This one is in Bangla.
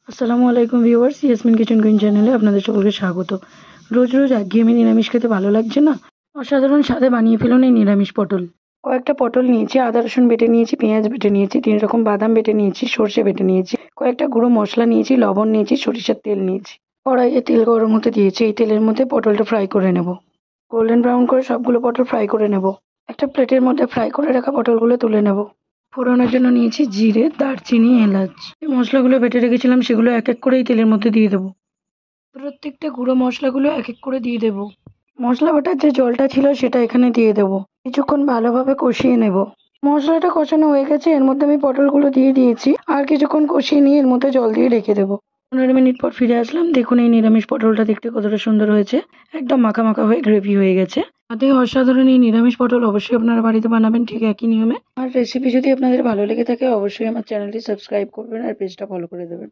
আসসালামু আলাইকুম ভিউয়ার্স, ইয়াসমিন কিচেন কুইন চ্যানেলে আপনাদের সকলকে স্বাগত। রোজ রোজ একঘেয়েমি নিরামিষ খেতে ভালো লাগছে না? অসাধারণ স্বাদে বানিয়ে ফেলুন এই নিরামিষ পটল। কয়েকটা পটল নিয়েছি, আদা রসুন বেটে নিয়েছি, পেঁয়াজ বেটে নিয়েছি, 3 রকম বাদাম বেটে নিয়েছি, সর্ষে বেটে নিয়েছি, কয়েকটা গুঁড়ো মশলা নিয়েছি, লবণ নিয়েছি, সরিষার তেল নিয়েছি। কড়াইয়ে তেল গরম হতে দিয়েছি, এই তেলের মধ্যে পটলটা ফ্রাই করে নেব। গোল্ডেন ব্রাউন করে সবগুলো পটল ফ্রাই করে নেব। একটা প্লেটের মধ্যে ফ্রাই করে রাখা পটলগুলো তুলে নেব। ফোড়নের জন্য নিয়েছি জিরে, দারচিনি, এলাচ। এই মশলাগুলো বেটে রেখেছিলাম সেগুলো এক এক করে এই তেলের মধ্যে দিয়ে দেবো। প্রত্যেকটা গুঁড়ো মশলাগুলো এক এক করে দিয়ে দেবো। মশলা বাটার যে জলটা ছিল সেটা এখানে দিয়ে দেবো। কিছুক্ষণ ভালোভাবে কষিয়ে নেব। মশলাটা কষানো হয়ে গেছে, এর মধ্যে আমি পটলগুলো দিয়ে দিয়েছি। আর কিছুক্ষণ কষিয়ে নিয়ে এর মধ্যে জল দিয়ে রেখে দেবো। 15 মিনিট পর ফিরে আসলাম। দেখুন এই নিরামিষ পটলটা দেখতে কতটা সুন্দর হয়েছে। একদম মাখা মাখা হয়ে গ্রেভি হয়ে গেছে। তাতে অসাধারণ এই নিরামিষ পটল অবশ্যই আপনারা বাড়িতে বানাবেন ঠিক একই নিয়মে। আর রেসিপি যদি আপনাদের ভালো লেগে থাকে অবশ্যই আমার চ্যানেলটি সাবস্ক্রাইব করবেন আর পেজটা ফলো করে দেবেন।